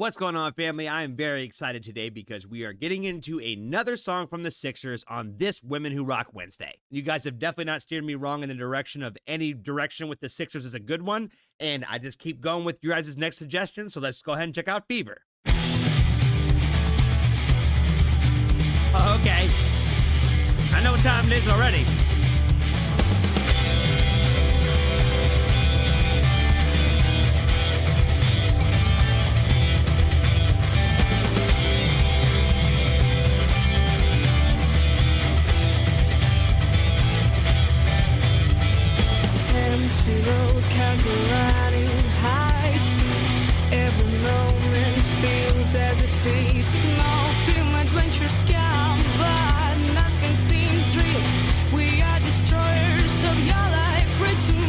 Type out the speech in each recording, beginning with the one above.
What's going on, family? I am very excited today because we are getting into another song from the Sixers on this Women Who Rock Wednesday. You guys have definitely not steered me wrong in the direction of any direction with the Sixers is a good one, and I just keep going with your guys' next suggestion, so let's go ahead and check out Fever. Oh, okay. I know what time it is already. Road cars are running high speed. Every moment feels as if it's small. Film adventures come, but nothing seems real. We are destroyers of your life rhythm.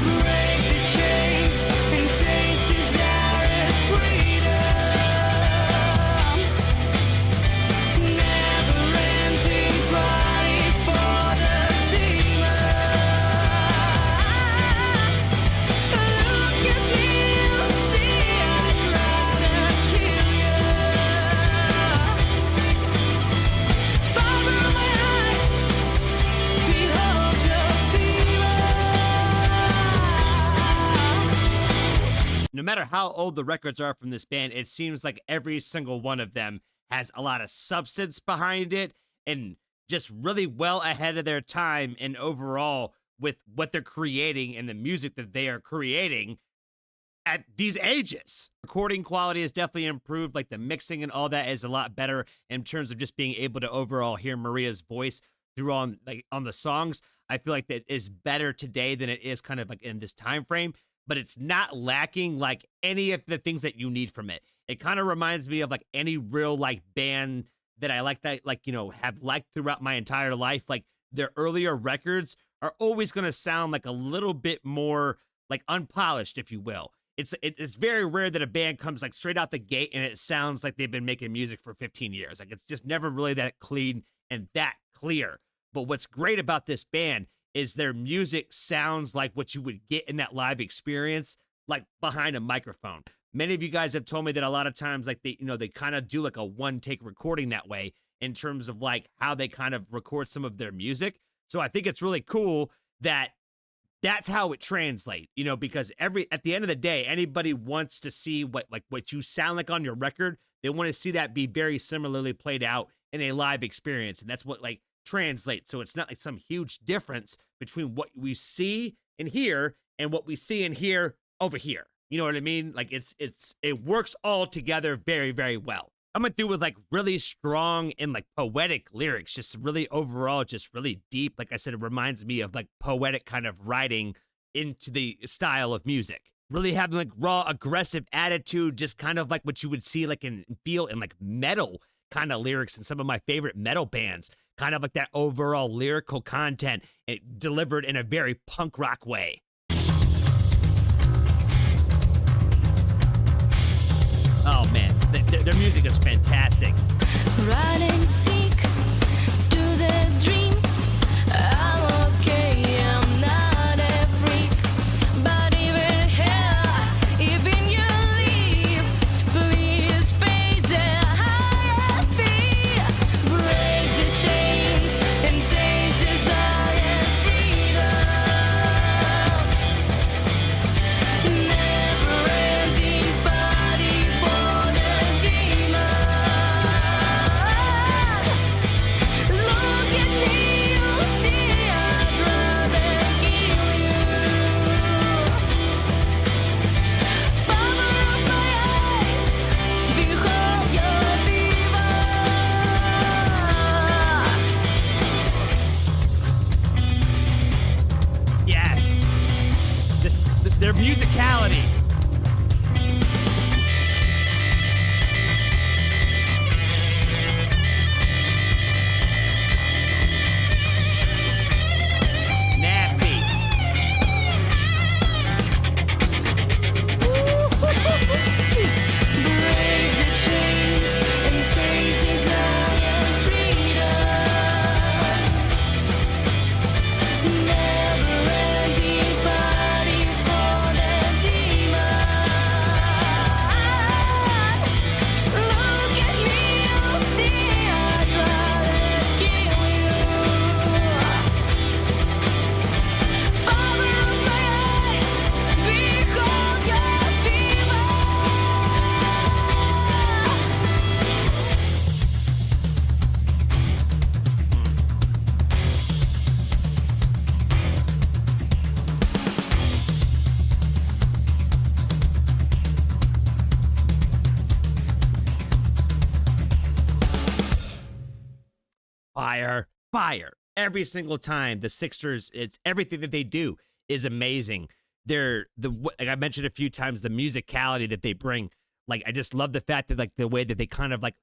Break the chains and taste desired freedom. Never-ending party for the demon. No matter how old the records are from this band, it seems like every single one of them has a lot of substance behind it and just really well ahead of their time and overall with what they're creating and the music that they are creating at these ages. Recording quality has definitely improved, like the mixing and all that is a lot better in terms of just being able to overall hear Maria's voice through on the songs. I feel like that is better today than it is kind of like in this time frame, but it's not lacking like any of the things that you need from it. It kind of reminds me of like any real like band that I like that like, you know, have liked throughout my entire life. Like their earlier records are always going to sound like a little bit more like unpolished, if you will. It's very rare that a band comes like straight out the gate and it sounds like they've been making music for 15 years. Like it's just never really that clean and that clear. But what's great about this band is their music sounds like what you would get in that live experience, like behind a microphone. Many of you guys have told me that a lot of times, like they kind of do like a one-take recording that way in terms of like how they kind of record some of their music. So I think it's really cool that that's how it translates, because at the end of the day, anybody wants to see what you sound like on your record. They want to see that be very similarly played out in a live experience. And that's what like translate. So it's not like some huge difference between what we see and hear and what we see and hear over here. You know what I mean? Like it works all together very, very well. I'm gonna do with like really strong and like poetic lyrics, just really overall, just really deep. Like I said, it reminds me of like poetic kind of writing into the style of music. Really having like raw, aggressive attitude, just kind of like what you would see like and feel in like metal kind of lyrics in some of my favorite metal bands. Kind of like that overall lyrical content delivered in a very punk rock way. Oh man, their music is fantastic. Run and seek to the dream. I'm okay, I'm not a freak. But even here, even you leave, please pay the highest fee. Break the chains and taste desire freedom. Never-ending party for the demon. fire, fire. Every single time the Sixers, it's everything that they do is amazing. Like I mentioned a few times, the musicality that they bring. Like I just love the fact that like the way that they kind of like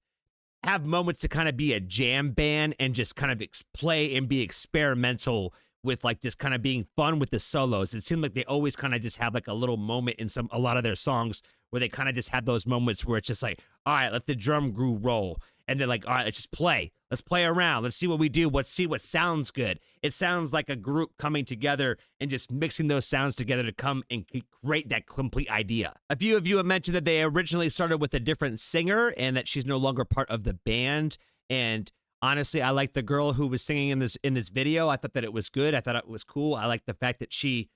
have moments to kind of be a jam band and just kind of play and be experimental with like just kind of being fun with the solos. It seemed like they always kind of just have like a little moment in a lot of their songs where they kind of just have those moments where it's just like, all right, let the drum groove roll. And they're like, all right, let's just play. Let's play around. Let's see what we do. Let's see what sounds good. It sounds like a group coming together and just mixing those sounds together to come and create that complete idea. A few of you have mentioned that they originally started with a different singer and that she's no longer part of the band. And honestly, I like the girl who was singing in this video. I thought that it was good. I thought it was cool. I like the fact that she,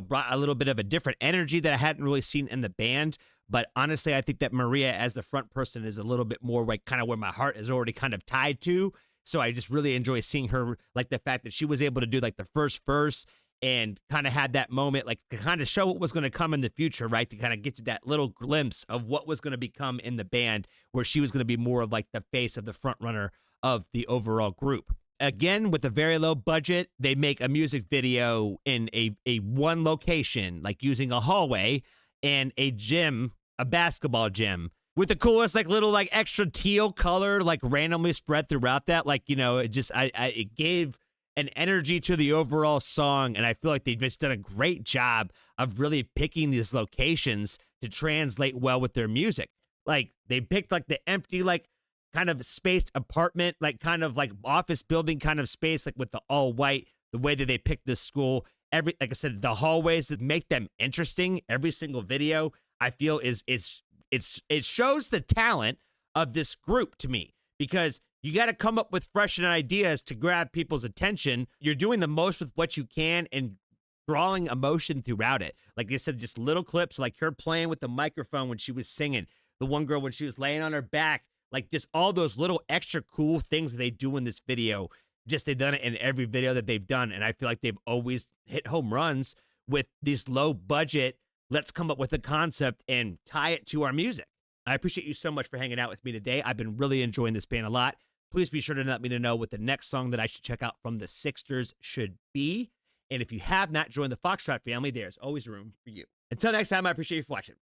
brought a little bit of a different energy that I hadn't really seen in the band. But honestly, I think that Maria as the front person is a little bit more like kind of where my heart is already kind of tied to. So I just really enjoy seeing her, like the fact that she was able to do like the first verse and kind of had that moment, like to kind of show what was going to come in the future, right? To kind of get you that little glimpse of what was going to become in the band, where she was going to be more of like the face of the front runner of the overall group. Again, with a very low budget, they make a music video in a one location, like using a hallway and a gym, a basketball gym, with the coolest like little like extra teal color like randomly spread throughout that. Like, it just it gave an energy to the overall song, and I feel like they've just done a great job of really picking these locations to translate well with their music. Like they picked like the empty like kind of spaced apartment, like kind of like office building kind of space, like with the all white, the way that they picked this school. Like I said, the hallways that make them interesting. Every single video I feel it shows the talent of this group to me, because you got to come up with fresh ideas to grab people's attention. You're doing the most with what you can and drawing emotion throughout it. Like I said, just little clips, like her playing with the microphone when she was singing, the one girl when she was laying on her back, like just all those little extra cool things that they do in this video. Just they've done it in every video that they've done, and I feel like they've always hit home runs with these low budget, let's come up with a concept and tie it to our music. I appreciate you so much for hanging out with me today. I've been really enjoying this band a lot. Please be sure to let me know what the next song that I should check out from the Sixers should be. And if you have not joined the Foxtrot family, there's always room for you. Until next time, I appreciate you for watching.